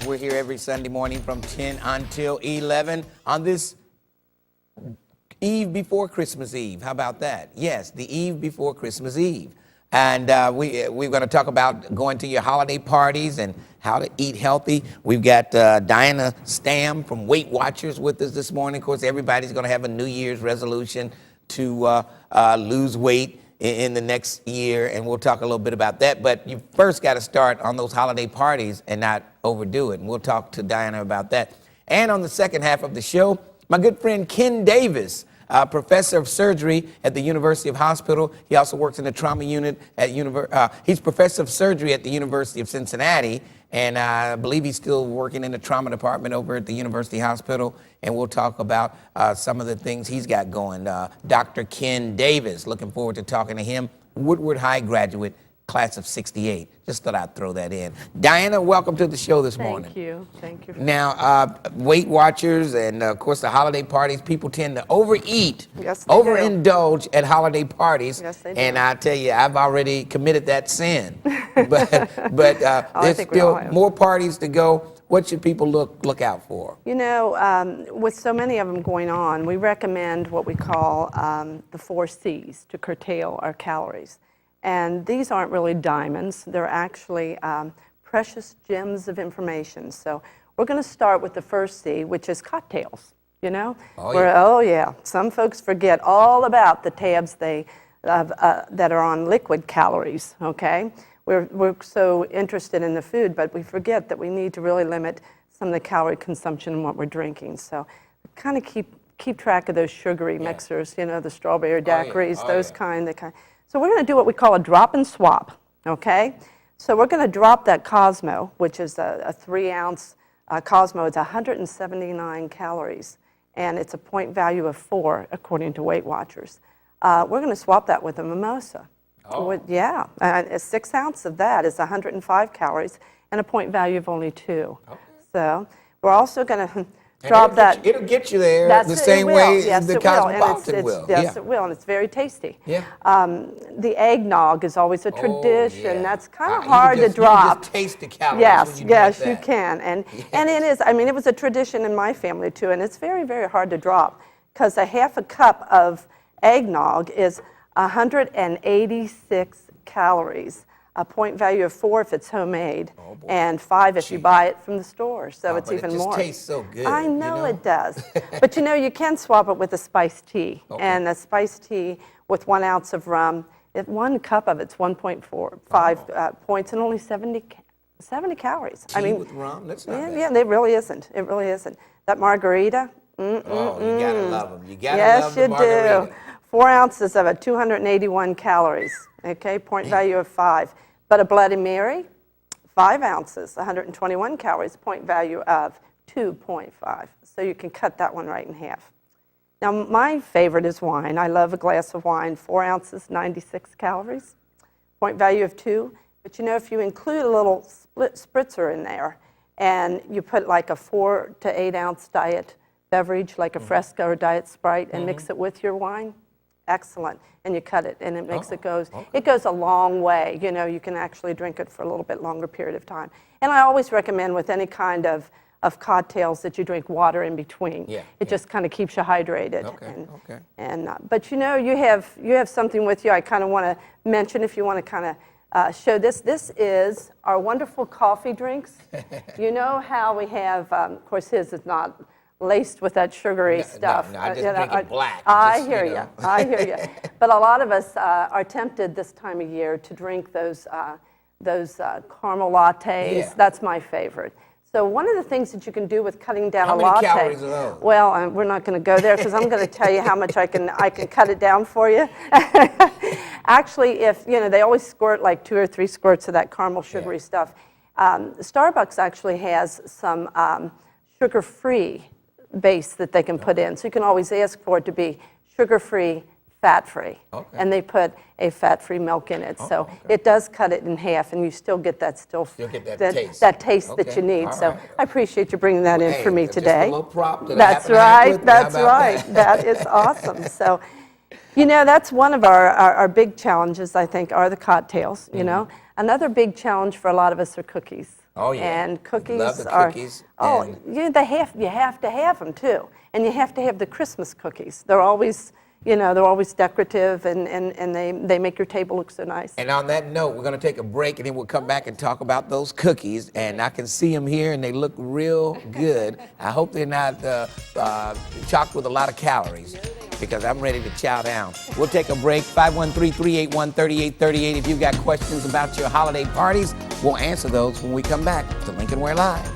We're here every Sunday morning from 10 until 11 on this eve before Christmas Eve. How about that? Yes, the eve before Christmas Eve. And we're going to talk about going to your holiday parties and how to eat healthy. We've got Diana Stamm from Weight Watchers with us this morning. Of course, everybody's going to have a New Year's resolution to lose weight in the next year, and we'll talk a little bit about that. But you first got to start on those holiday parties and not overdo it. And we'll talk to Diana about that. And on the second half of the show, my good friend Ken Davis, professor of surgery at the University of Hospital. He also works in the trauma unit at he's professor of surgery at the University of Cincinnati, and I believe he's still working in the trauma department over at the University Hospital. And we'll talk about some of the things he's got going. Dr. Ken Davis, looking forward to talking to him. Woodward High graduate, class of 68. Just thought I'd throw that in. Diana, welcome to the show this morning. Thank you. Thank you. Now, Weight Watchers and, of course, the holiday parties, people tend to overeat, Yes, they overindulge at holiday parties. Yes, they do. And I tell you, I've already committed that sin. but there's think we all still have. more parties to go. What should people look out for? You know, with so many of them going on, we recommend what we call the 4 C's to curtail our calories. And these aren't really diamonds. They're actually precious gems of information. So we're going to start with the first C, which is cocktails, you know? Oh, yeah. Some folks forget all about the tabs that are on liquid calories, okay? We're so interested in the food, but we forget that we need to really limit some of the calorie consumption in what we're drinking. So kind of keep track of those sugary mixers, you know, the strawberry daiquiris, those kind. So we're going to do what we call a drop and swap, okay? So we're going to drop that Cosmo, which is a 3-ounce Cosmo. It's 179 calories, and it's a point value of 4, according to Weight Watchers. We're going to swap that with a mimosa. Oh. Yeah, a 6 ounce of that is 105 calories and a point value of only 2. Okay. So we're also going to drop that. It'll get you there the It same will. way Yes, the it will. Cosmopolitan will. Yes, it will, and it's very tasty. Yeah. The eggnog is always a tradition. Yeah. That's kind of hard to drop. You can just taste the calories Yes, when you yes, drink you that. can. And it is, I mean, it was a tradition in my family too, and it's very, very hard to drop because a half a cup of eggnog is 186 calories, a point value of 4 if it's homemade, and 5 if you buy it from the store. So it's even more. It just tastes so good. I know it does. But you know, you can swap it with a spiced tea. Okay. And a spiced tea with 1 ounce of rum, 1 cup of it's 1.45 points and only 70 calories. Tea with rum? That's not bad. Yeah, it really isn't. It really isn't. That margarita, You gotta love them. You gotta yes, love the you margarita. do. 4 ounces of it, 281 calories, okay, point value of 5. But a Bloody Mary, 5 ounces, 121 calories, point value of 2.5. So you can cut that one right in half. Now, my favorite is wine. I love a glass of wine, 4 ounces, 96 calories, point value of 2. But you know, if you include a little spritzer in there and you put like a 4 to 8 ounce diet beverage, like a Fresca or Diet Sprite, and mix it with your wine, excellent. And you cut it, and it makes it goes a long way. You know, you can actually drink it for a little bit longer period of time. And I always recommend with any kind of cocktails that you drink water in between. It just kind of keeps you hydrated. But you know, you have something with you I kind of want to mention if you want to kind of show this. This is our wonderful coffee drinks. You know how we have, of course his is not laced with that sugary stuff. No, I just drink it black. I hear you. I hear you. But a lot of us are tempted this time of year to drink those caramel lattes. Yeah. That's my favorite. So one of the things that you can do with cutting down How a many latte. calories are those? Well, we're not going to go there because I'm going to tell you how much I can cut it down for you. Actually, if you know, they always squirt like 2 or 3 squirts of that caramel sugary stuff. Starbucks actually has some sugar-free base that they can put in. So you can always ask for it to be sugar-free, fat-free. And they put a fat-free milk in it. So it does cut it in half, and you still get that taste that you need. So I appreciate you bringing that in for me today. Just a little prop that that's right. That's right. That is awesome. So, you know, that's one of our big challenges, I think, are the cocktails, you know. Another big challenge for a lot of us are cookies. Oh, yeah. And cookies Love the are. cookies. Oh, and- you have to have them too, and you have to have the Christmas cookies. They're always, they're always decorative, and they make your table look so nice. And on that note, we're going to take a break, and then we'll come back and talk about those cookies. And I can see them here, and they look real good. I hope they're not chocked with a lot of calories, because I'm ready to chow down. We'll take a break. 513-381-3838. If you've got questions about your holiday parties, we'll answer those when we come back to Lincoln Ware Live.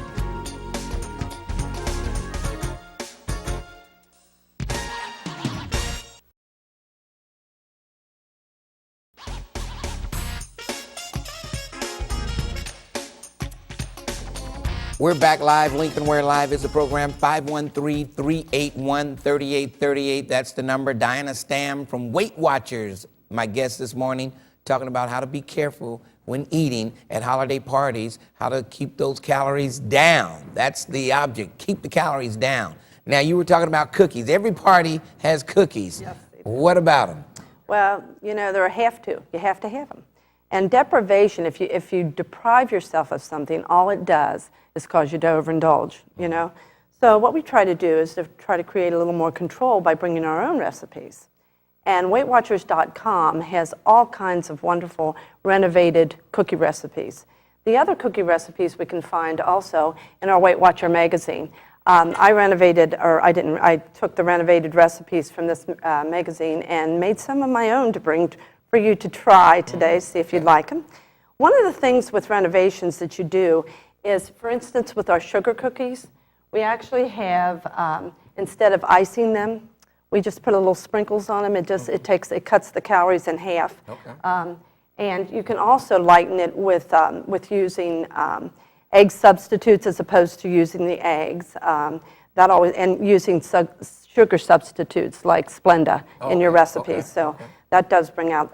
We're back live. Lincoln Ware Live is the program. 513-381-3838. That's the number. Diana Stamm from Weight Watchers, my guest this morning, talking about how to be careful when eating at holiday parties, how to keep those calories down. That's the object. Keep the calories down. Now, you were talking about cookies. Every party has cookies. Yes, they do. What about them? Well, there have to. You have to have them. And deprivation, if you deprive yourself of something, all it does is cause you to overindulge, So what we try to do is to try to create a little more control by bringing our own recipes. And WeightWatchers.com has all kinds of wonderful renovated cookie recipes. The other cookie recipes we can find also in our Weight Watcher magazine. I took the renovated recipes from this magazine and made some of my own to bring for you to try today, see if you'd like them. One of the things with renovations that you do is, for instance, with our sugar cookies, we actually have, instead of icing them, we just put a little sprinkles on them. It cuts the calories in half. Okay. And you can also lighten it with using egg substitutes as opposed to using the eggs. And using sugar substitutes like Splenda in your recipes. So that does bring out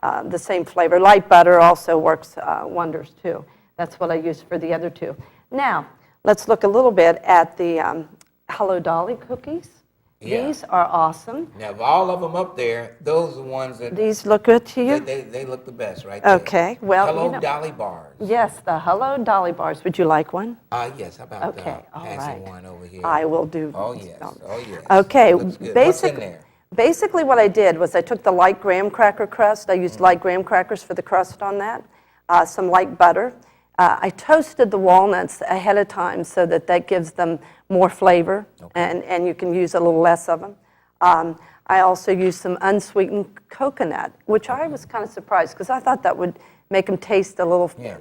the same flavor. Light butter also works wonders too. That's what I use for the other two. Now, let's look a little bit at the Hello Dolly cookies. Yeah. These are awesome. Now, of all of them up there, those are the ones that These look good to you? they look the best right there. Okay, well, Hello Dolly bars. Yes, the Hello Dolly bars. Would you like one? Yes, how about Okay, all passing right. one over here? I will do. Oh, yes, oh, yes. Okay, Looks good. What's in there? Basically what I did was I took the light graham cracker crust. I used light graham crackers for the crust on that, some light butter. I toasted the walnuts ahead of time so that gives them more flavor, and you can use a little less of them. I also used some unsweetened coconut, which I was kind of surprised because I thought that would make them taste a little. Yeah.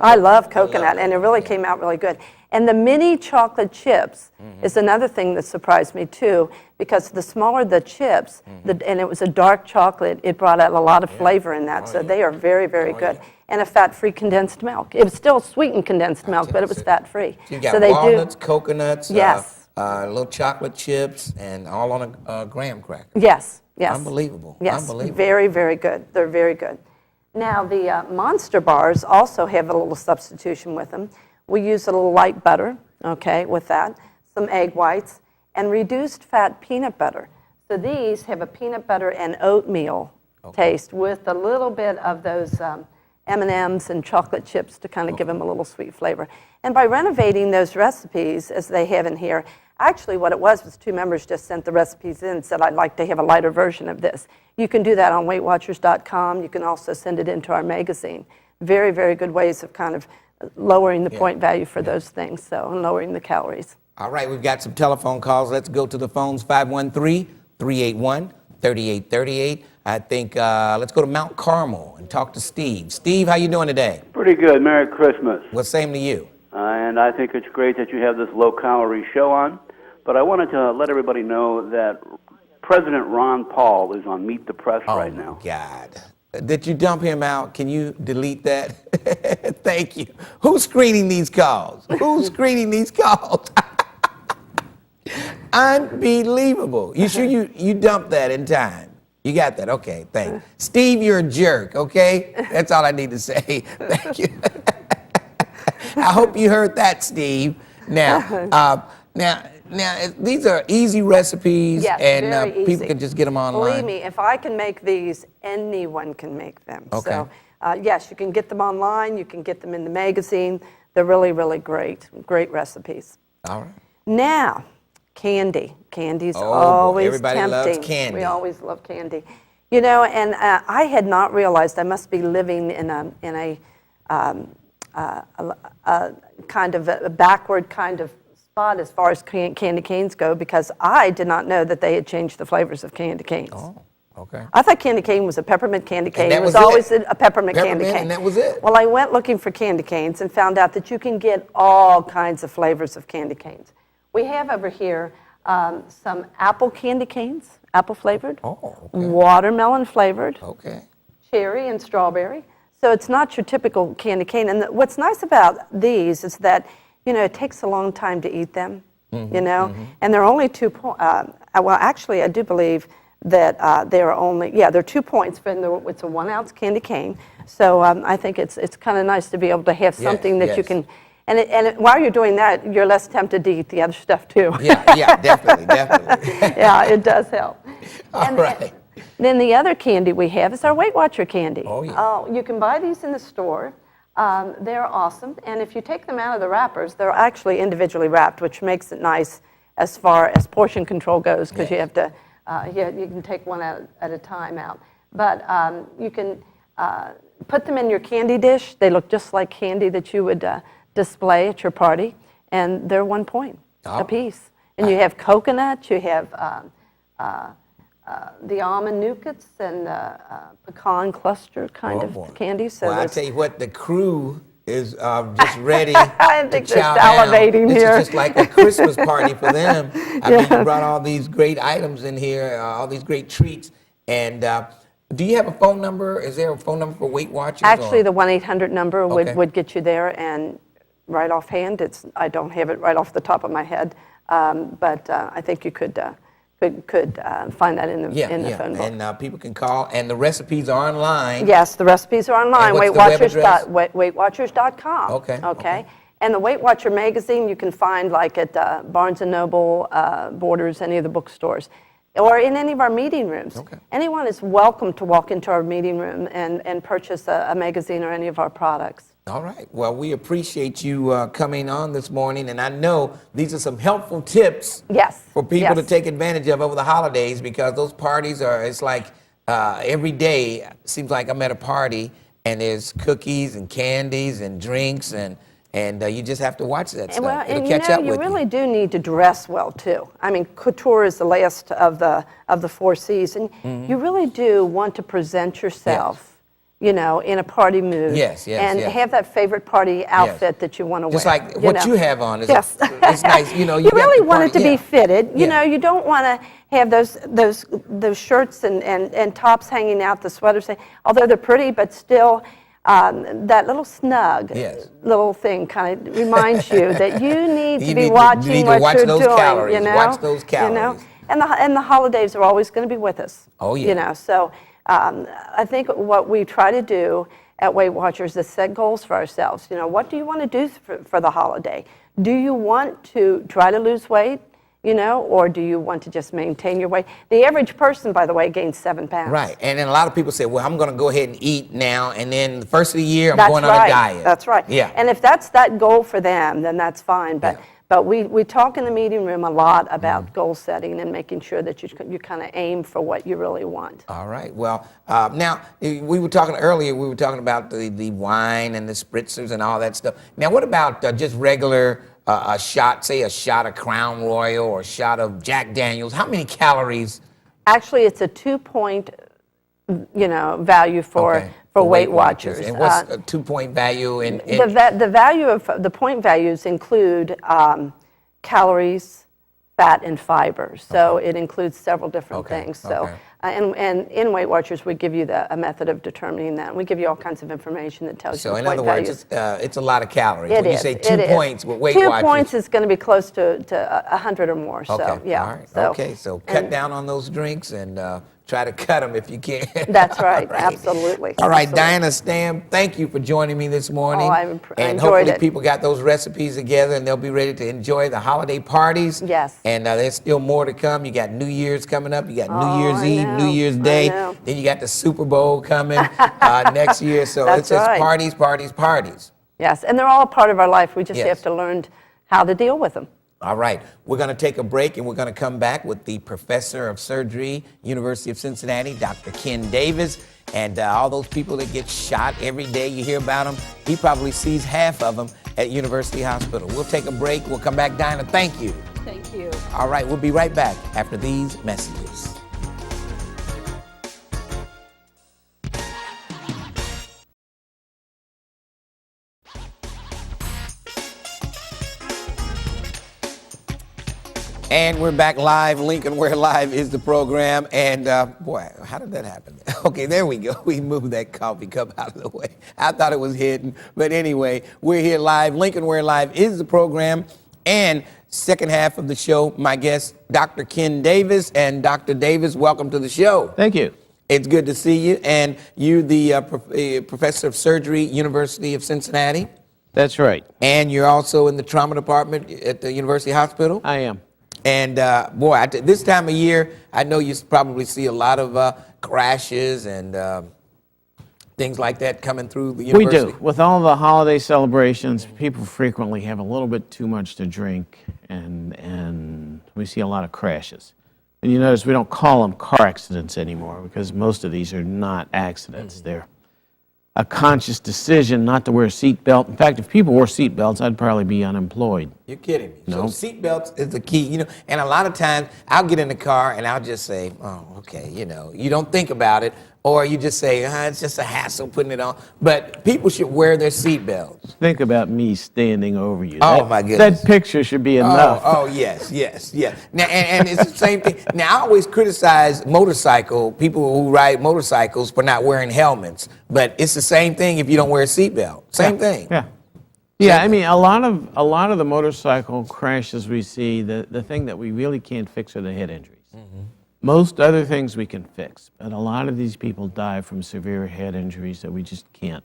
I love coconut, and it really came out really good. And the mini chocolate chips is another thing that surprised me too, because the smaller the chips, and it was a dark chocolate, it brought out a lot of flavor in that. So they are very, very good. And a fat-free condensed milk. It was still sweetened condensed milk, but it was fat-free. So you got walnuts, coconuts, yes. Little chocolate chips, and all on a graham cracker. Yes, yes. Unbelievable. Yes, Unbelievable. very, very good. They're very good. Now, the Monster bars also have a little substitution with them. We use a little light butter, with that, some egg whites, and reduced fat peanut butter. So these have a peanut butter and oatmeal taste with a little bit of those M&Ms and chocolate chips to kind of give them a little sweet flavor. And by renovating those recipes, as they have in here, actually what it was two members just sent the recipes in and said, I'd like to have a lighter version of this. You can do that on WeightWatchers.com. You can also send it into our magazine. Very, very good ways of kind of lowering the point value for those things, and lowering the calories. All right, we've got some telephone calls. Let's go to the phones, 513-381-3838. I think let's go to Mount Carmel and talk to Steve. Steve, how you doing today? Pretty good. Merry Christmas. Well, same to you. And I think it's great that you have this low-calorie show on. But I wanted to let everybody know that President Ron Paul is on Meet the Press right now. Oh, God. Did you dump him out? Can you delete that? Thank you. Who's screening these calls? Who's screening these calls? Unbelievable. You sure you dumped that in time? You got that? Okay, thanks. Steve, you're a jerk, okay? That's all I need to say. Thank you. I hope you heard that, Steve. Now, these are easy recipes, Yes, and very people easy. can just get them online. Believe me, if I can make these, anyone can make them. Okay. So yes, you can get them online. You can get them in the magazine. They're really, really great recipes. All right. Now, candy. Candy's Oh, boy. always Everybody loves tempting. candy. We always love candy. You know, and I had not realized I must be living in a kind of a backward kind of spot as far as candy canes go, because I did not know that they had changed the flavors of candy canes. Oh, okay. I thought candy cane was a peppermint candy cane. that It was was it. always a peppermint candy cane. And that was it. Well, I went looking for candy canes and found out that you can get all kinds of flavors of candy canes. We have over here some apple candy canes, apple flavored, Oh, okay. watermelon flavored, Okay. cherry and strawberry. So it's not your typical candy cane. And what's nice about these is that, you know, it takes a long time to eat them, you know, and they're only well, actually, I do believe that they're only, they're 2 points, but it's a 1 ounce candy cane. So I think it's kind of nice to be able to have something that you yes. can, and while you're doing that, you're less tempted to eat the other stuff too. Yeah, definitely. Yeah, it does help. All right. Then the other candy we have is our Weight Watcher candy. Oh, yeah. You can buy these in the store. They're awesome. And if you take them out of the wrappers, they're actually individually wrapped, which makes it nice as far as portion control goes, because you have to, you can take one at a time out. But you can put them in your candy dish. They look just like candy that you would display at your party, and they're 1 point a piece. And you have coconut, you have the almond nougats and pecan cluster kind of candy. So well, I tell you what, the crew is just ready I think to they're chow down. salivating This here. is just like a Christmas party for them. I mean, you brought all these great items in here, all these great treats. And do you have a phone number? Is there a phone number for Weight Watchers? Actually, the 1-800 number Okay. would get you there, and right offhand, I don't have it right off the top of my head, but I think you could find that in the phone book. And people can call, and the recipes are online. Yes, the recipes are online. And what's the web address? WeightWatchers.com. Okay. And the Weight Watcher magazine you can find like at Barnes & Noble, Borders, any of the bookstores, or in any of our meeting rooms. Okay. Anyone is welcome to walk into our meeting room and purchase a magazine or any of our products. All right. Well, we appreciate you coming on this morning, and I know these are some helpful tips for people to take advantage of over the holidays, because those parties it's like every day seems like I'm at a party and there's cookies and candies and drinks, and you just have to watch that stuff. Well, It'll and catch up with you really do need to dress well too. I mean, couture is the last of the 4 C's, and you really do want to present yourself. You know, in a party mood. And have that favorite party outfit that you want to wear. Just like what you have on. Yes. It's nice. You know, you really want it to be fitted. You Yeah. know, you don't want to have those shirts and tops hanging out, the sweaters, although they're pretty, but still that little snug little thing kind of reminds you that you need to be watching what you're doing. Calories. You know? Watch those calories. You know? And the holidays are always going to be with us. Oh, yeah. You know, so I think what we try to do at Weight Watchers is set goals for ourselves. You know, what do you want to do for the holiday? Do you want to try to lose weight, you know, or do you want to just maintain your weight? The average person, by the way, gains 7 pounds. Right. And then a lot of people say, well, I'm going to go ahead and eat now, and then the first of the year, I'm going on a diet. That's right. Yeah. And if that's that goal for them, then that's fine. But we talk in the meeting room a lot about goal setting and making sure that you kind of aim for what you really want. All right. Well, now, we were talking earlier, we were talking about the wine and the spritzers and all that stuff. Now, what about just regular a shot, say a shot of Crown Royal or a shot of Jack Daniels? How many calories? Actually, it's a 2-point, value for Weight Watchers. And what's a 2-point value in the value of the point values include calories, fat, and fiber. So it includes several different things. So and in Weight Watchers, we give you a method of determining that. We give you all kinds of information that tells you the in point other words, values. it's a lot of calories. It when is, you say 2 points with Weight Watchers. 2 points is going to be close to 100 or more. So Okay. yeah. All right. So cut down on those drinks and try to cut them if you can. That's right, All right. absolutely. All right, Absolutely. Diana Stamm, thank you for joining me this morning. Oh, I and enjoyed hopefully it. people got those recipes together and they'll be ready to enjoy the holiday parties. Yes. And there's still more to come. You got New Year's coming up. You got New Oh, Year's I Eve, New know, Year's I Day. know. Then you got the Super Bowl coming next year. So That's it's just right. parties, parties, parties. Yes, and they're all a part of our life. We just Yes. have to learn how to deal with them. All right, we're going to take a break and we're going to come back with the professor of surgery, University of Cincinnati, Dr. Ken Davis, and all those people that get shot every day. You hear about them. He probably sees half of them at University Hospital. We'll take a break. We'll come back. Dinah, thank you. Thank you. All right, we'll be right back after these messages. And we're back live. Lincoln Ware Live is the program. And boy, how did that happen? Okay, there we go. We moved that coffee cup out of the way. I thought it was hidden. But anyway, we're here live. Lincoln Ware Live is the program. And second half of the show, my guest, Dr. Ken Davis. And Dr. Davis, welcome to the show. Thank you. It's good to see you. And you're the professor of surgery, University of Cincinnati. That's right. And you're also in the trauma department at the University Hospital. I am. And boy, this time of year, I know you probably see a lot of crashes and things like that coming through the We university. do. With all the holiday celebrations, people frequently have a little bit too much to drink, and we see a lot of crashes. And you notice we don't call them car accidents anymore because most of these are not accidents. They're a conscious decision not to wear a seatbelt. In fact, if people wore seatbelts, I'd probably be unemployed. You're kidding me. No. So seatbelts is the key, and a lot of times I'll get in the car and I'll just say, oh, okay, you don't think about it, or you just say, it's just a hassle putting it on. But people should wear their seatbelts. Think about me standing over you. Oh, my goodness. That picture should be enough. Oh, yes. Now, and it's the same thing. Now, I always criticize people who ride motorcycles for not wearing helmets, but it's the same thing if you don't wear a seatbelt. Same thing. Yeah. Yeah, I mean, a lot of the motorcycle crashes we see, the thing that we really can't fix are the head injuries. Most other things we can fix, but a lot of these people die from severe head injuries that we just can't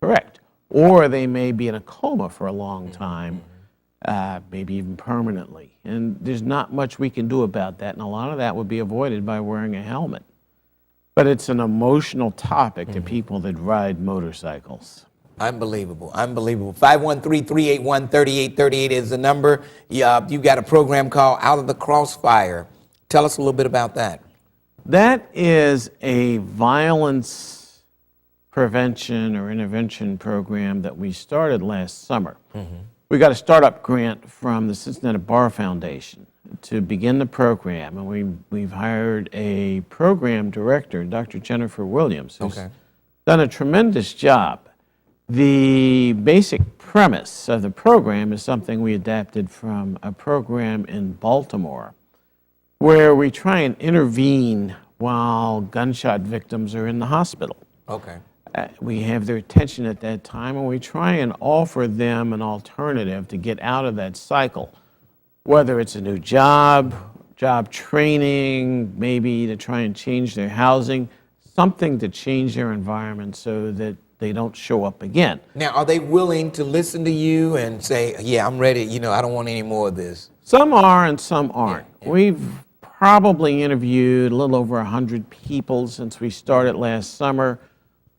correct. Or they may be in a coma for a long time, maybe even permanently. And there's not much we can do about that, and a lot of that would be avoided by wearing a helmet. But it's an emotional topic to people that ride motorcycles. Unbelievable. 513-381-3838 is the number. You've got a program called Out of the Crossfire. Tell us a little bit about that. That is a violence prevention or intervention program that we started last summer. We got a startup grant from the Cincinnati Bar Foundation to begin the program, and we've hired a program director, Dr. Jennifer Williams, who's done a tremendous job. The basic premise of the program is something we adapted from a program in Baltimore, where we try and intervene while gunshot victims are in the hospital. Okay. We have their attention at that time, and we try and offer them an alternative to get out of that cycle, whether it's a new job training, maybe to try and change their housing, something to change their environment so that they don't show up again. Now, are they willing to listen to you and say, yeah, I'm ready, I don't want any more of this? Some are and some aren't. We've probably interviewed a little over 100 people since we started last summer.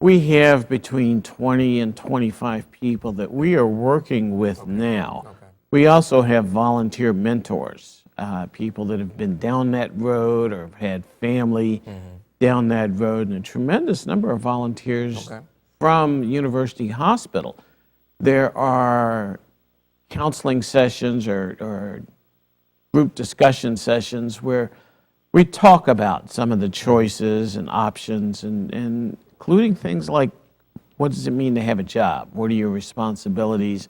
We have between 20 and 25 people that we are working with now. We also have volunteer mentors, people that have been down that road or have had family down that road, and a tremendous number of volunteers from University Hospital. There are counseling sessions or group discussion sessions where we talk about some of the choices and options, and including things like, what does it mean to have a job? What are your responsibilities?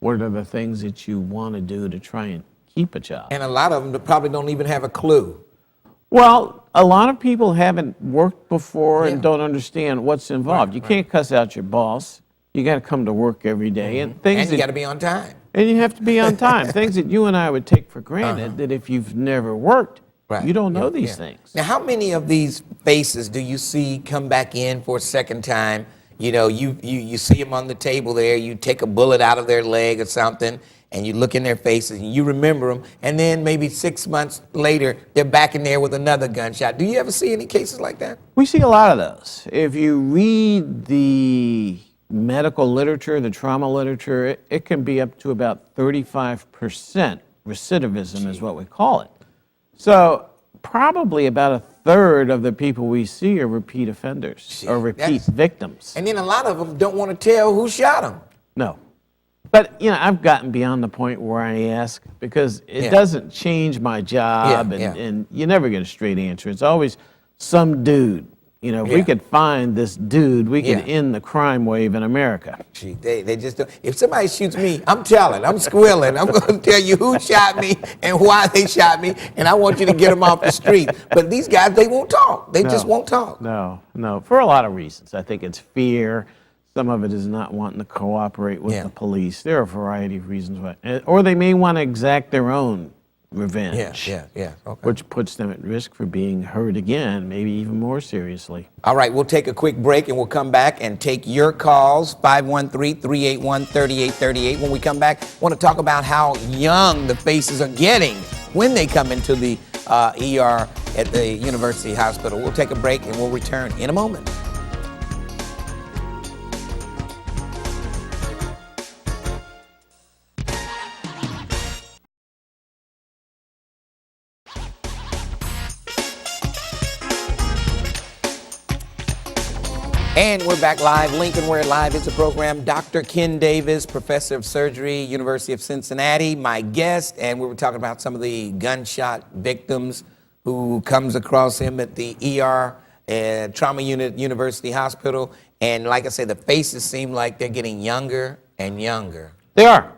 What are the things that you want to do to try and keep a job? And a lot of them probably don't even have a clue. Well, a lot of people haven't worked before and don't understand what's involved. You can't cuss out your boss. You got to come to work every day, and things And you got to be on time. and you have to be on time. Things that you and I would take for granted, that if you've never worked, Right. You don't know Yeah, these yeah. things. Now, how many of these faces do you see come back in for a second time? You know, you see them on the table there, you take a bullet out of their leg or something, and you look in their faces and you remember them, and then maybe 6 months later, they're back in there with another gunshot. Do you ever see any cases like that? We see a lot of those. If you read the medical literature, the trauma literature, it can be up to about 35% recidivism is what we call it. So probably about a third of the people we see are repeat offenders or repeat that's- victims. And then a lot of them don't want to tell who shot them. No. But, you know, I've gotten beyond the point where I ask because it Yeah. doesn't change my job Yeah, and you never get a straight answer. It's always some dude. You know, if we Yeah. could find this dude, we could Yeah. end the crime wave in America. Gee, they just don't. If somebody shoots me, I'm telling, I'm squealing. I'm going to tell you who shot me and why they shot me, and I want you to get them off the street. But these guys, they won't talk. They just won't talk. No, for a lot of reasons. I think it's fear. Some of it is not wanting to cooperate with Yeah. the police. There are a variety of reasons why. Or they may want to exact their own revenge. Yeah. Okay. Which puts them at risk for being hurt again, maybe even more seriously. All right, we'll take a quick break and we'll come back and take your calls, 513-381-3838. When we come back, I want to talk about how young the faces are getting when they come into the ER at the University Hospital. We'll take a break and we'll return in a moment. And we're back live. Lincoln Ware Live is a program. Dr. Ken Davis, professor of surgery, University of Cincinnati, my guest. And we were talking about some of the gunshot victims who comes across him at the ER trauma unit, University Hospital. And like I said, the faces seem like they're getting younger and younger. They are.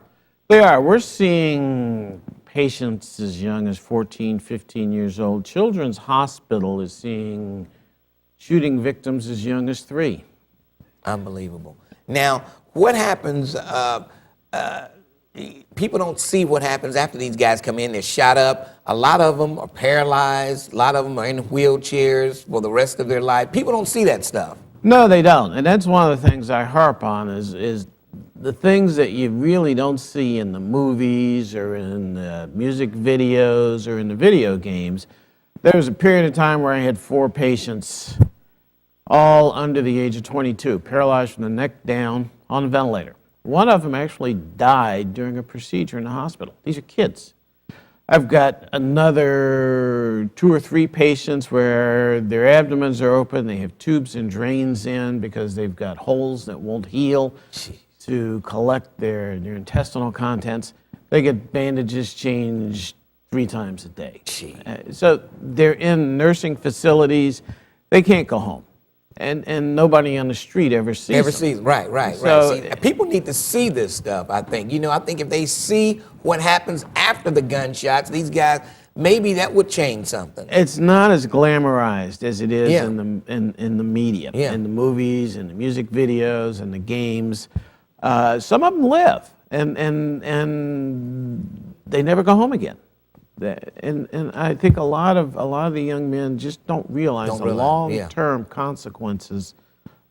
We're seeing patients as young as 14, 15 years old. Children's Hospital is seeing shooting victims as young as 3. Unbelievable. Now, what happens, people don't see what happens after these guys come in. They're shot up. A lot of them are paralyzed. A lot of them are in wheelchairs for the rest of their life. People don't see that stuff. No, they don't. And that's one of the things I harp on is the things that you really don't see in the movies or in the music videos or in the video games. There was a period of time where I had 4 patients, all under the age of 22, paralyzed from the neck down on a ventilator. One of them actually died during a procedure in the hospital. These are kids. I've got another 2 or 3 patients where their abdomens are open, they have tubes and drains in because they've got holes that won't heal to collect their intestinal contents. They get bandages changed 3 times a day. So they're in nursing facilities. They can't go home. And nobody on the street ever sees them. Right. So- See, people need to see this stuff, I think. You know, I think if they see what happens after the gunshots, these guys, maybe that would change something. It's not as glamorized as it is Yeah. in the media, Yeah. in the movies, and the music videos, and the games. Some of them live, and they never go home again. And I think a lot of the young men just don't realize the long-term consequences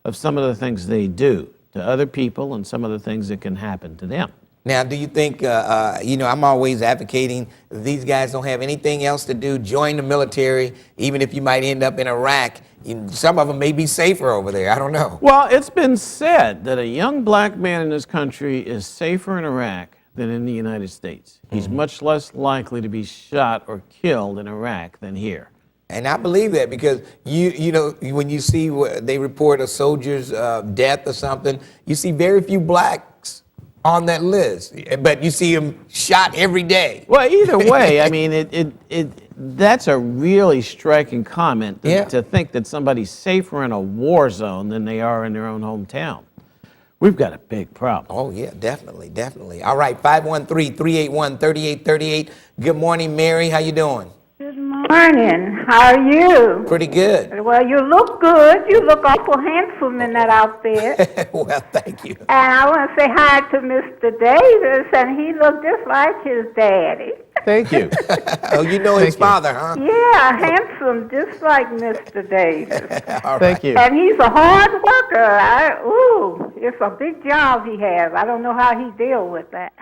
of some of the things they do to other people and some of the things that can happen to them. Now, do you think, you know, I'm always advocating these guys don't have anything else to do, join the military, even if you might end up in Iraq. Some of them may be safer over there. I don't know. Well, it's been said that a young black man in this country is safer in Iraq than in the United States. He's much less likely to be shot or killed in Iraq than here. And I believe that because, you know, when you see they report a soldier's death or something, you see very few blacks on that list, but you see them shot every day. Well, either way, I mean, that's a really striking comment to think that somebody's safer in a war zone than they are in their own hometown. We've got a big problem. Oh, yeah, definitely. All right, 513-381-3838. Good morning, Mary. How you doing? Good morning. morning. How are you? Pretty good. Well, you look good. You look awful handsome in that outfit. Well, thank you. And I want to say hi to Mr. Davis, and he looked just like his daddy. Thank you. Oh, you know his Thank you. father, huh? Yeah, handsome, just like Mr. Davis. All Thank you. And he's a hard worker. It's a big job he has. I don't know how he deals with that.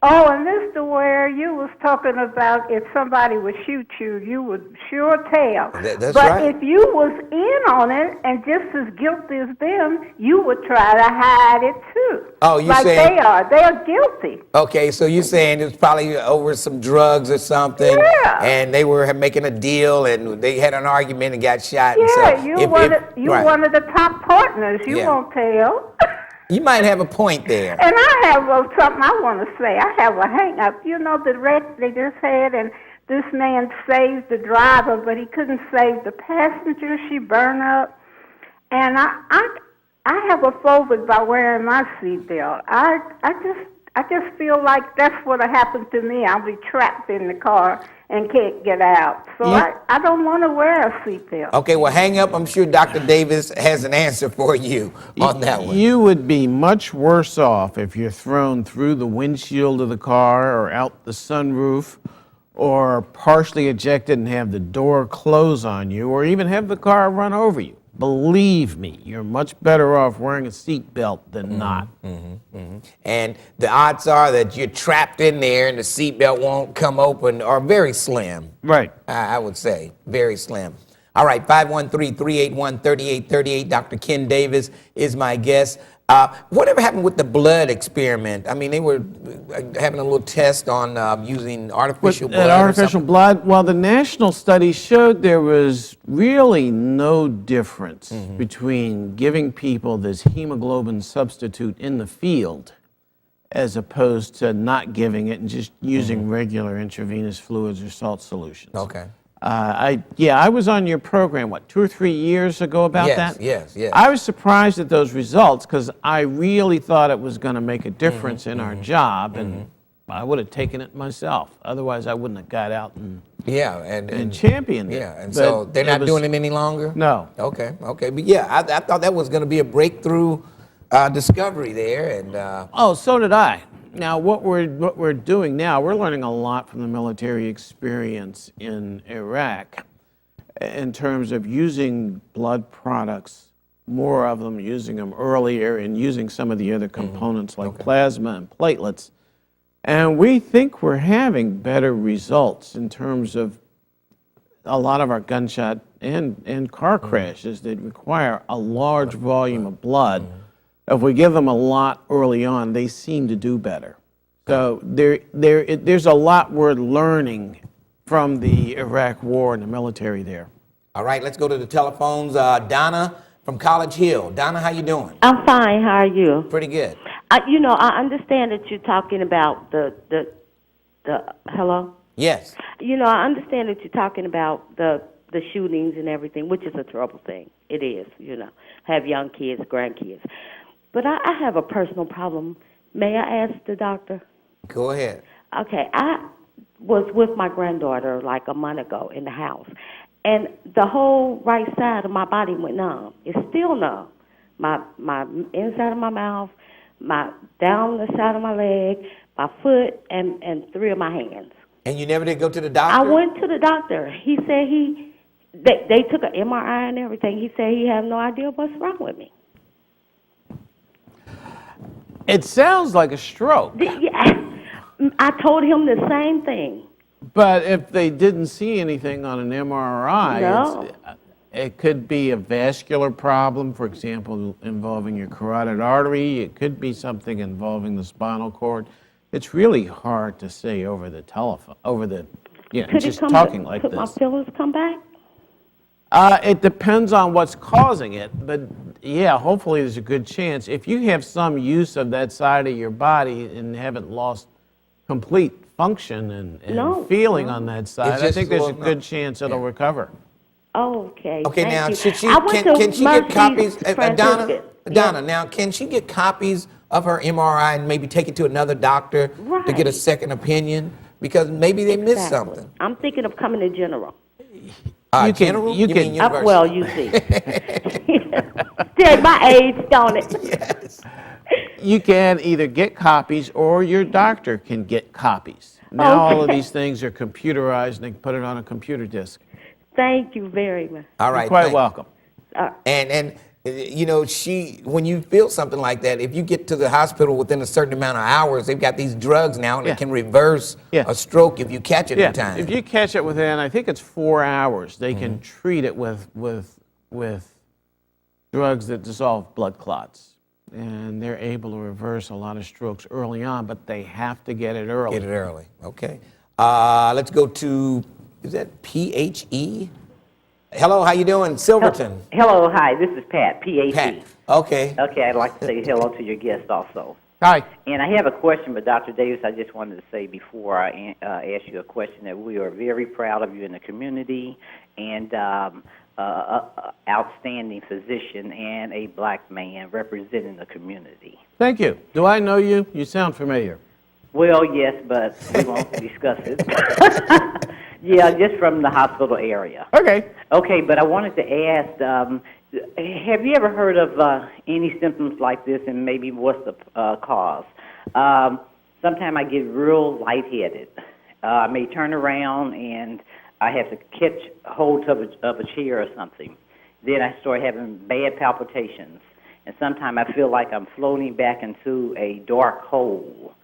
Oh, and Mr. Ware, you was talking about if somebody would shoot you, you would sure tell. That's but right. if you was in on it and just as guilty as them, you would try to hide it too. Oh, you like saying- they are guilty. Okay, so you're saying it was probably over some drugs or something, Yeah. and they were making a deal, and they had an argument and got shot. and Yeah, so you right. one of the top partners. You Yeah. won't tell. You might have a point there. And I have something I want to say. I have a hang-up. You know the wreck they just had, and this man saved the driver, but he couldn't save the passenger. She burned up. And I have a phobic by wearing my seatbelt. I just feel like that's what happened to me. I'll be trapped in the car and can't get out. So I don't want to wear a seatbelt. Okay, well, hang up. I'm sure Dr. Davis has an answer for you on that one. You would be much worse off if you're thrown through the windshield of the car or out the sunroof or partially ejected and have the door close on you or even have the car run over you. Believe me, you're much better off wearing a seatbelt than not. And the odds are that you're trapped in there and the seatbelt won't come open are very slim. Right. I would say very slim. All right, 513-381-3838. Dr. Ken Davis is my guest. Whatever happened with the blood experiment? I mean, they were having a little test on using artificial blood. Artificial blood, well, the national study showed there was really no difference between giving people this hemoglobin substitute in the field as opposed to not giving it and just using regular intravenous fluids or salt solutions. Okay. I was on your program, 2 or 3 years ago about that? Yes. I was surprised at those results because I really thought it was going to make a difference in our job, and I would have taken it myself. Otherwise, I wouldn't have got out and championed it. Yeah, and so they're not doing it any longer? No. Okay. But yeah, I thought that was going to be a breakthrough discovery there. And Oh, so did I. Now, what we're doing now, we're learning a lot from the military experience in Iraq in terms of using blood products, more of them, using them earlier, and using some of the other components like plasma and platelets. And we think we're having better results in terms of a lot of our gunshot and car crashes that require a large volume of blood. If we give them a lot early on, they seem to do better. So there's a lot we're learning from the Iraq War and the military there. all right, let's go to the telephones. Donna from College Hill. Donna, how you doing? I'm fine. How are you? Pretty good. I understand that you're talking about the hello? Yes. I understand that you're talking about the shootings and everything, which is a terrible thing. It is, have young kids, grandkids. But I have a personal problem. May I ask the doctor? Go ahead. Okay, I was with my granddaughter like a month ago in the house, and the whole right side of my body went numb. It's still numb. My inside of my mouth, down the side of my leg, my foot, and 3 of my hands. And you never did go to the doctor? I went to the doctor. He said they took an MRI and everything. He said he has no idea what's wrong with me. It sounds like a stroke. I told him the same thing. But if they didn't see anything on an MRI, No. it could be a vascular problem, for example, involving your carotid artery. It could be something involving the spinal cord. It's really hard to say over the telephone, Could just it talking like could my this. feelings come back? It depends on what's causing it, but yeah, hopefully there's a good chance. If you have some use of that side of your body and haven't lost complete function and No, feeling no. on that side, I just think there's a well, good chance it'll recover. Okay. Okay, thank now you. should she I went to can she get Mercy's copies? Franciscan. Donna, now can she get copies of her MRI and maybe take it to another doctor to get a Right. second opinion because maybe they missed Exactly. something? I'm thinking of coming to General. General? you mean can- university? Well, you see. Tell my age, don't it? You can either get copies or your doctor can get copies. Now all of Okay. these things are computerized and they can put it on a computer disk. Thank you very much. All right. You're quite thanks. welcome. And you know, when you feel something like that, if you get to the hospital within a certain amount of hours, they've got these drugs now Yeah. that can reverse Yeah. a stroke if you catch it Yeah, in time. if you catch it within, I think it's 4 hours, they can treat it with drugs that dissolve blood clots. And they're able to reverse a lot of strokes early on, but they have to get it early. Get it early. Okay. Let's go to, is that PHE? Hello, how you doing? Silverton. Hello, hi, this is Pat, PAT. Pat. Okay. Okay, I'd like to say hello to your guest also. Hi. And I have a question, but Dr. Davis, I just wanted to say before I ask you a question that we are very proud of you in the community and outstanding physician and a black man representing the community. Thank you. Do I know you? You sound familiar. Well, yes, but we won't discuss it. Yeah, just from the hospital area. Okay. Okay, but I wanted to ask, have you ever heard of any symptoms like this, and maybe what's the cause? Sometimes I get real lightheaded. I may turn around and I have to catch hold of a chair or something. Then I start having bad palpitations, and sometimes I feel like I'm floating back into a dark hole.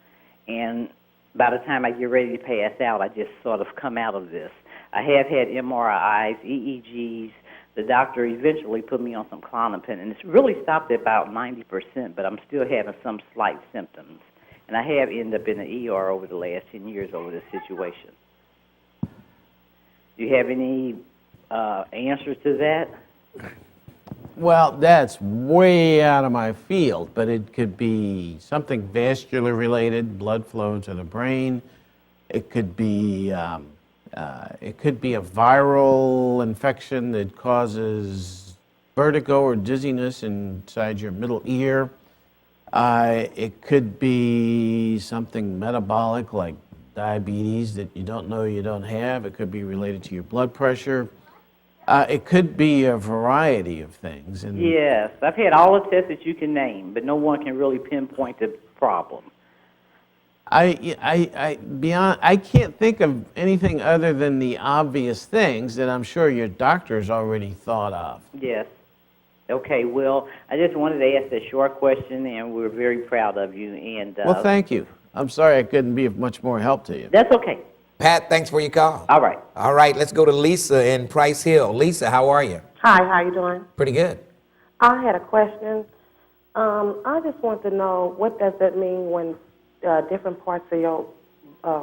And by the time I get ready to pass out, I just sort of come out of this. I have had MRIs, EEGs. The doctor eventually put me on some Klonopin, and it's really stopped at about 90%, but I'm still having some slight symptoms. And I have ended up in the ER over the last 10 years over this situation. Do you have any answers to that? Well, that's way out of my field, but it could be something vascular related, blood flow to the brain. It could be a viral infection that causes vertigo or dizziness inside your middle ear. It could be something metabolic like diabetes that you don't know you don't have. It could be related to your blood pressure. It could be a variety of things. And Yes, I've had all the tests that you can name, but no one can really pinpoint the problem. I can't think of anything other than the obvious things that I'm sure your doctor's already thought of. Yes. Okay, well, I just wanted to ask a short question, and we're very proud of you. And Well, thank you. I'm sorry I couldn't be of much more help to you. That's okay. Pat, thanks for your call. All right. All right, let's go to Lisa in Price Hill. Lisa, how are you? Hi, how you doing? Pretty good. I had a question. I just want to know, what does it mean when different parts of your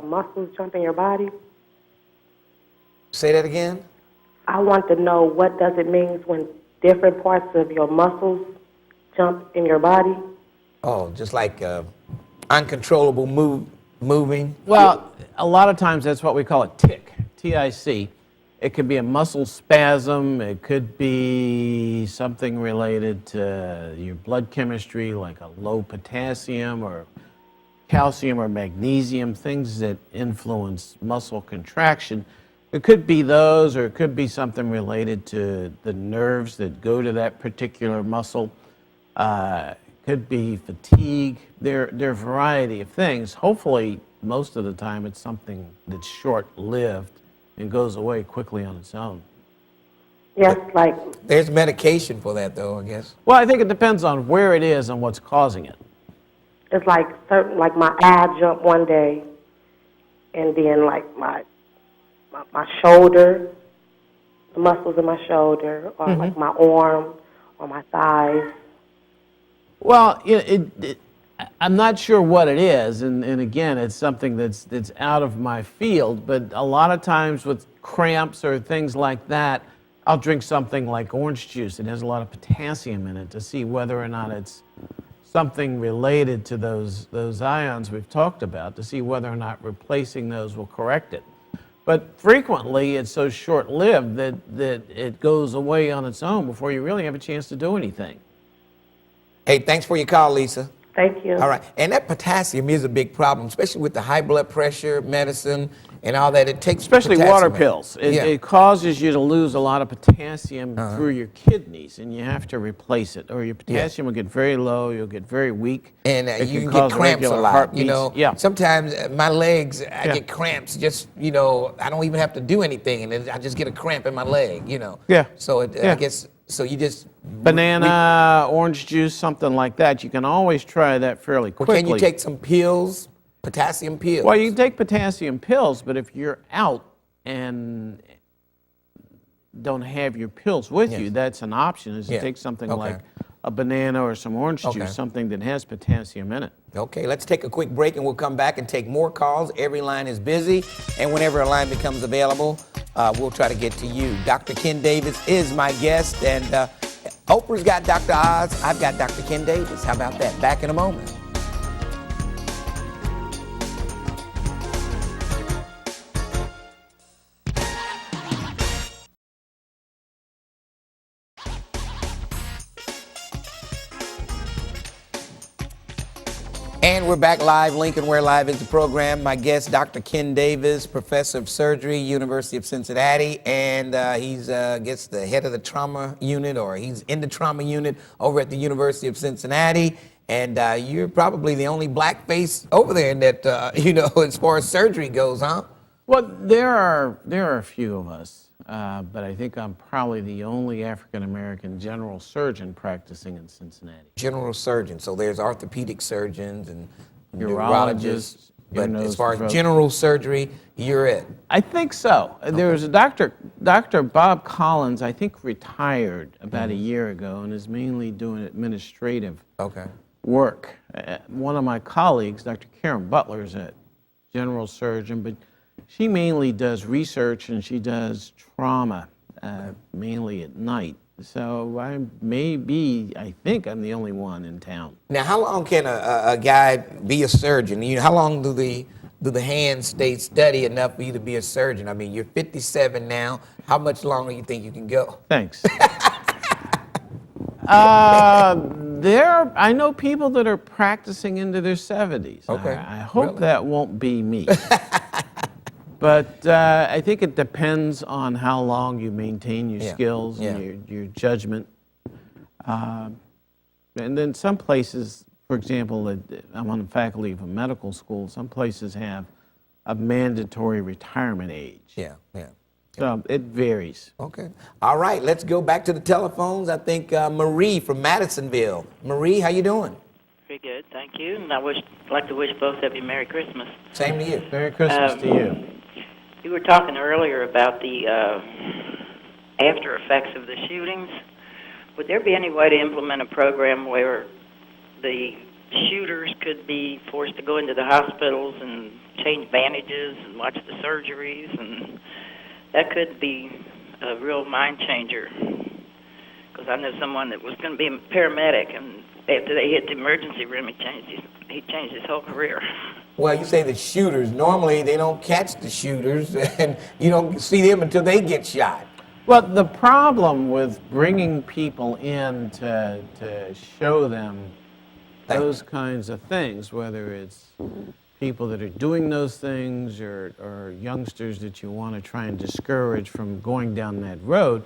muscles jump in your body? Say that again. I want to know, what does it mean when different parts of your muscles jump in your body? Oh, just like uncontrollable moving. Well, a lot of times that's what we call a tic, T-I-C. It could be a muscle spasm. It could be something related to your blood chemistry, like a low potassium or calcium or magnesium, things that influence muscle contraction. It could be those, or it could be something related to the nerves that go to that particular muscle. Could be fatigue. There are a variety of things. Hopefully, most of the time, it's something that's short-lived and goes away quickly on its own. Yes, like, There's medication for that, though, I guess. Well, I think it depends on where it is and what's causing it. it's like certain, like my eye jumped one day, and then like my shoulder, the muscles in my shoulder, or like my arm or my thighs. Well, I'm not sure what it is, and again, it's something that's out of my field, but a lot of times with cramps or things like that, I'll drink something like orange juice. It has a lot of potassium in it to see whether or not it's something related to those ions we've talked about, to see whether or not replacing those will correct it. But frequently, it's so short-lived that it goes away on its own before you really have a chance to do anything. Hey, thanks for your call, Lisa. Thank you. All right, and that potassium is a big problem, especially with the high blood pressure medicine and all that. It takes Especially potassium water in it. pills. It causes you to lose a lot of potassium through your kidneys, and you have to replace it, or your potassium will get very low, you'll get very weak. And It you can cause get cramps a regular lot, you heartbeats. know. Yeah. Sometimes my legs, I Yeah. get cramps just, you know, I don't even have to do anything, and I just get a cramp in my leg, you know. Yeah. So I Yeah. guess, so you just... Banana, orange juice, something like that. You can always try that fairly Well, quickly. can you take some pills, potassium pills? Well, you can take potassium pills, but if you're out and don't have your pills with you, that's an option, is to Yeah. take something Okay. like a banana or some orange Okay. juice, something that has potassium in it. Okay, let's take a quick break and we'll come back and take more calls. Every line is busy, and whenever a line becomes available, we'll try to get to you. Dr. Ken Davis is my guest, and Oprah's got Dr. Oz. I've got Dr. Ken Davis. How about that? Back in a moment. And we're back live. Lincoln Ware Live is the program. My guest, Dr. Ken Davis, professor of surgery, University of Cincinnati, and he's gets the head of the trauma unit, or he's in the trauma unit over at the University of Cincinnati. And you're probably the only black face over there in that, you know, as far as surgery goes, huh? Well, there are a few of us, but I think I'm probably the only African-American general surgeon practicing in Cincinnati. General surgeon. So there's orthopedic surgeons and Urologists, neurologists. But nose, as far as throat. general surgery, you're it. I think so. There was a Dr. Bob Collins, I think retired about a year ago and is mainly doing administrative Okay. work. One of my colleagues, Dr. Karen Butler, is a general surgeon, but she mainly does research and she does trauma, mainly at night. So I think I'm the only one in town. Now, how long can a guy be a surgeon? You know, how long do the hands stay steady enough for you to be a surgeon? I mean, you're 57 now. How much longer do you think you can go? Thanks. I know people that are practicing into their 70s. Okay. I hope Really? that won't be me. But I think it depends on how long you maintain your skills and your judgment. And then some places, for example, I'm on the faculty of a medical school, some places have a mandatory retirement age. Yeah. So it varies. Okay. All right, let's go back to the telephones. I think Marie from Madisonville. Marie, how you doing? Very good, thank you. And I'd like to wish both of you Merry Christmas. Same to you. Merry Christmas to you. You were talking earlier about the after effects of the shootings. Would there be any way to implement a program where the shooters could be forced to go into the hospitals and change bandages and watch the surgeries? And that could be a real mind changer. Because I know someone that was going to be a paramedic, and after they hit the emergency room, he changed his whole career. Well, you say the shooters. Normally, they don't catch the shooters, and you don't see them until they get shot. Well, the problem with bringing people in to show them those kinds of things, whether it's people that are doing those things or youngsters that you want to try and discourage from going down that road,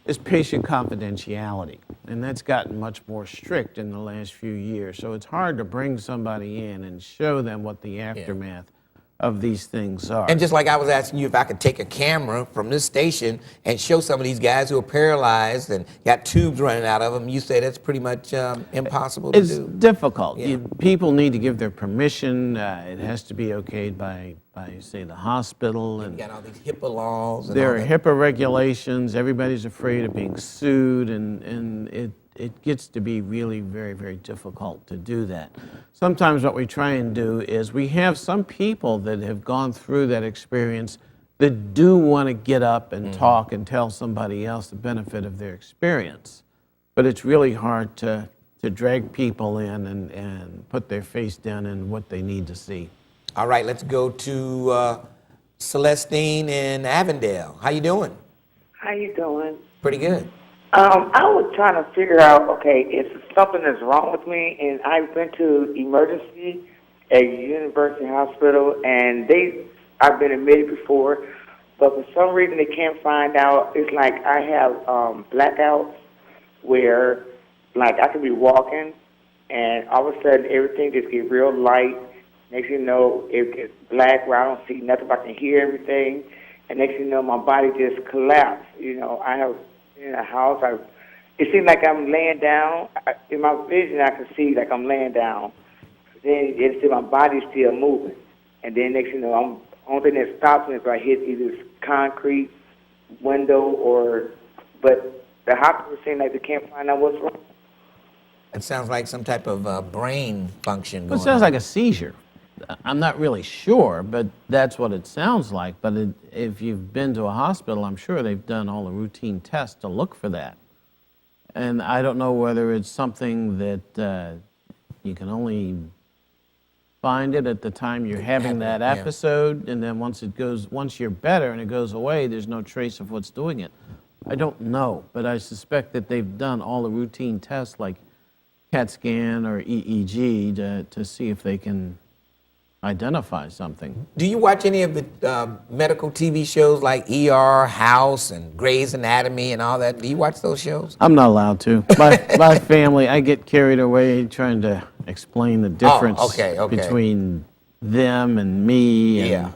is patient confidentiality. And that's gotten much more strict in the last few years. So it's hard to bring somebody in and show them what the aftermath of these things are. And just like I was asking you if I could take a camera from this station and show some of these guys who are paralyzed and got tubes running out of them, you say that's pretty much impossible to It's do. difficult. Yeah. People need to give their permission. It has to be okayed by say, the hospital. You got all these HIPAA laws. And There all are that. HIPAA regulations. Everybody's afraid of being sued, and it gets to be really very, very difficult to do that. Sometimes what we try and do is we have some people that have gone through that experience that do want to get up and talk and tell somebody else the benefit of their experience. But it's really hard to drag people in and put their face down in what they need to see. All right, let's go to Celestine in Avondale. How you doing? How you doing? Pretty good. I was trying to figure out, okay, if something is wrong with me, and I've been to emergency at University Hospital, and I've been admitted before, but for some reason they can't find out. It's like I have blackouts where, like, I could be walking, and all of a sudden everything just gets real light. Next thing you know, it gets black where I don't see nothing, but I can hear everything. And next thing you know, my body just collapsed. You know, I have in a house. It seems like I'm laying down. In my vision, I can see like I'm laying down. Then it's my body's still moving. And then next thing you know, only thing that stops me is if I hit either concrete window but the hospital seems like they can't find out what's wrong. It sounds like some type of brain function Well, going it sounds on. like a seizure. I'm not really sure, but that's what it sounds like. But if you've been to a hospital, I'm sure they've done all the routine tests to look for that. And I don't know whether it's something that you can only find it at the time you're having that episode, and then once you're better and it goes away, there's no trace of what's doing it. I don't know, but I suspect that they've done all the routine tests like CAT scan or EEG to see if they can identify something. Do you watch any of the medical TV shows like ER, House, and Grey's Anatomy and all that? Do you watch those shows? I'm not allowed to. My family, I get carried away trying to explain the difference between them and me. And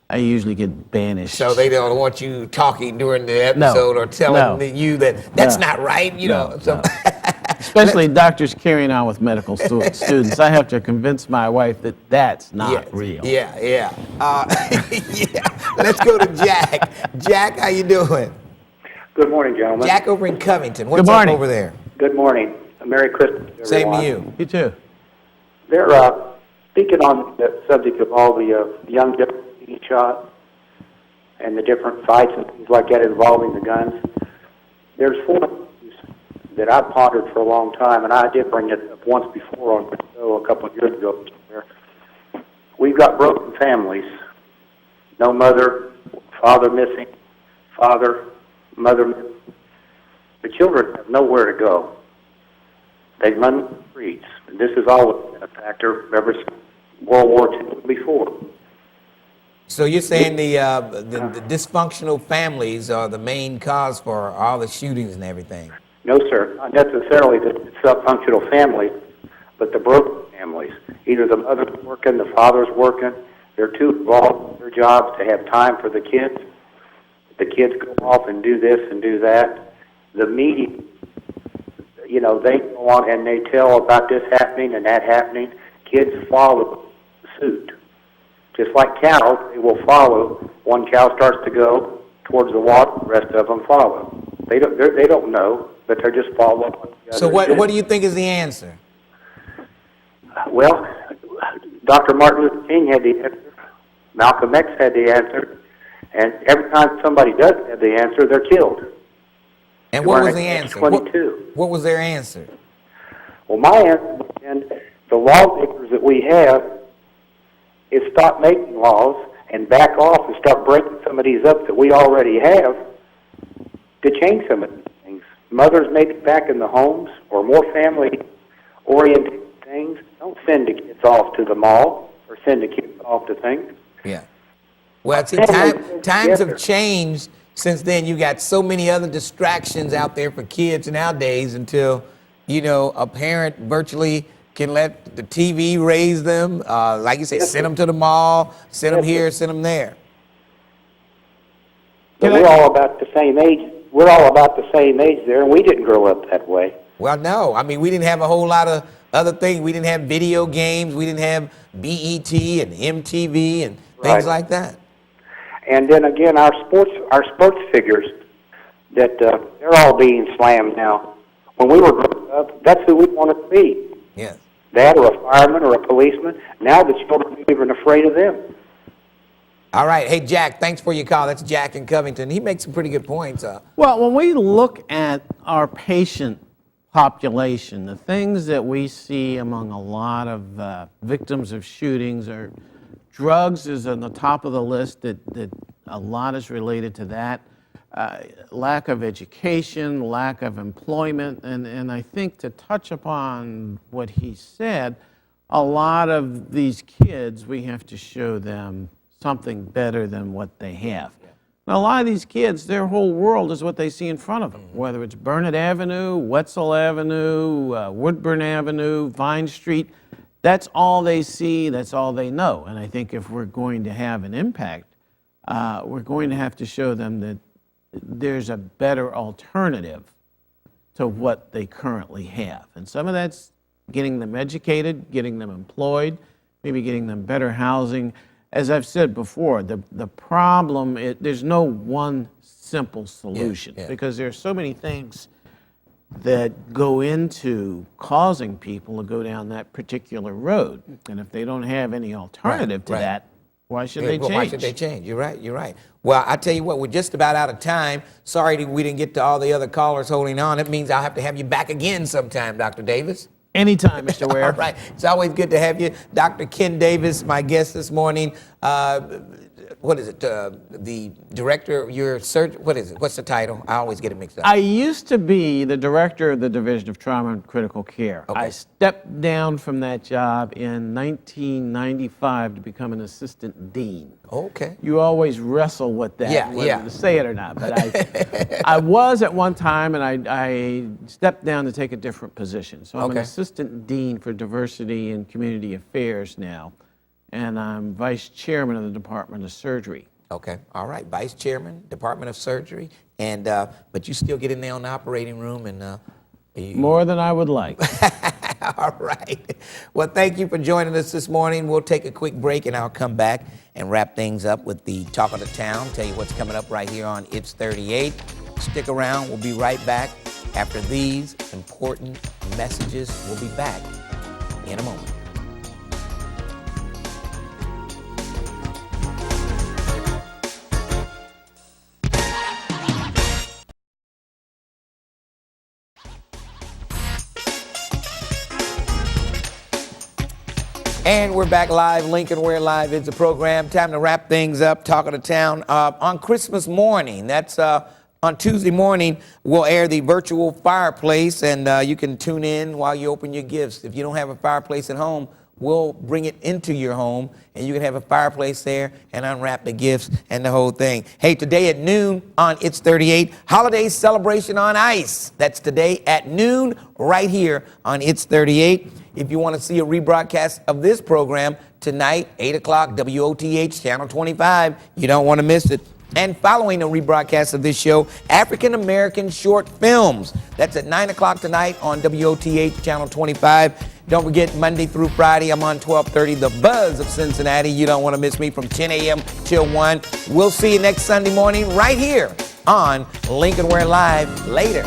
I usually get banished. So they don't want you talking during the episode or telling you that that's not right, you know. So. Especially doctors carrying on with medical students. I have to convince my wife that that's not real. Yeah. Let's go to Jack. Jack, how you doing? Good morning, gentlemen. Jack over in Covington. What's up over there? Good morning. Merry Christmas, everyone. Same to you. You too. They're speaking on the subject of all the young different being shot and the different fights and things like that involving the guns. There's four things that I've pondered for a long time, and I did bring it up once before on the show a couple of years ago. We've got broken families. No mother, father missing, father, mother missing. The children have nowhere to go. They run the streets. This has always been a factor ever since World War II and before. So you're saying the dysfunctional families are the main cause for all the shootings and everything? No, sir. Not necessarily the dysfunctional families, but the broken families. Either the mother's working, the father's working. They're too involved in their jobs to have time for the kids. The kids go off and do this and do that. The media, you know, they go on and they tell about this happening and that happening. Kids follow suit. Just like cows, they will follow. One cow starts to go towards the water, the rest of them follow. They don't know, but they're just following. So what do you think is the answer? Well, Dr. Martin Luther King had the answer. Malcolm X had the answer. And every time somebody does have the answer, they're killed. And what was the answer? 22. What was their answer? Well, my answer, and the lawmakers that we have, is stop making laws and back off and start breaking some of these up that we already have to change some of these things. Mothers maybe back in the homes or more family-oriented things. Don't send the kids off to the mall or send the kids off to things. Yeah. Well, see, times have changed since then. You got so many other distractions out there for kids nowadays until, you know, a parent virtually can let the TV raise them. Like you said, send them to the mall, send them here, send them there. But we're all about the same age. We're all about the same age there, and we didn't grow up that way. Well, no. I mean, we didn't have a whole lot of other things. We didn't have video games. We didn't have BET and MTV and things like that. And then again, our sports figures, that they're all being slammed now. When we were growing up, that's who we wanted to be. Yes. That or a fireman or a policeman. Now the children are even afraid of them. All right. Hey, Jack, thanks for your call. That's Jack in Covington. He makes some pretty good points. Well, when we look at our patient population, the things that we see among a lot of victims of shootings are drugs is on the top of the list, that a lot is related to that. lack of education, lack of employment, and I think to touch upon what he said, a lot of these kids, we have to show them something better than what they have. Now, a lot of these kids, their whole world is what they see in front of them, whether it's Burnett Avenue, Wetzel Avenue, Woodburn Avenue, Vine Street. That's all they see, that's all they know. And I think if we're going to have an impact, we're going to have to show them that there's a better alternative to what they currently have. And some of that's getting them educated, getting them employed, maybe getting them better housing. As I've said before, the problem, there's no one simple solution because there are so many things that go into causing people to go down that particular road. And if they don't have any alternative to that, why should they change? Why should they change? You're right, you're right. Well, I tell you what, we're just about out of time. Sorry we didn't get to all the other callers holding on. It means I'll have to have you back again sometime, Dr. Davis. Anytime, Mr. Ware. All right. It's always good to have you. Dr. Ken Davis, my guest this morning. What is it? The director of your surgery? What is it? What's the title? I always get it mixed up. I used to be the director of the Division of Trauma and Critical Care. Okay. I stepped down from that job in 1995 to become an assistant dean. Okay. You always wrestle with that, whether to say it or not. But I was at one time, and I stepped down to take a different position. So I'm an assistant dean for diversity and community affairs now, and I'm vice chairman of the Department of Surgery. Okay, all right, vice chairman, Department of Surgery, and but you still get in there on the operating room and. More than I would like. All right. Well, thank you for joining us this morning. We'll take a quick break, and I'll come back and wrap things up with the Talk of the Town, tell you what's coming up right here on It's 38. Stick around. We'll be right back after these important messages. We'll be back in a moment. And we're back live. Lincoln Ware Live is the program. Time to wrap things up. Talk of the Town. On Christmas morning, that's on Tuesday morning, we'll air the virtual fireplace, and you can tune in while you open your gifts. If you don't have a fireplace at home, we'll bring it into your home, and you can have a fireplace there and unwrap the gifts and the whole thing. Hey, today at noon on It's 38, Holiday Celebration on Ice. That's today at noon right here on It's 38. If you want to see a rebroadcast of this program tonight, 8 o'clock, WOTH, Channel 25, you don't want to miss it. And following a rebroadcast of this show, African American Short Films. That's at 9 o'clock tonight on WOTH, Channel 25. Don't forget, Monday through Friday, I'm on 1230, The Buzz of Cincinnati. You don't want to miss me from 10 a.m. till 1. We'll see you next Sunday morning right here on Lincoln Ware Live. Later.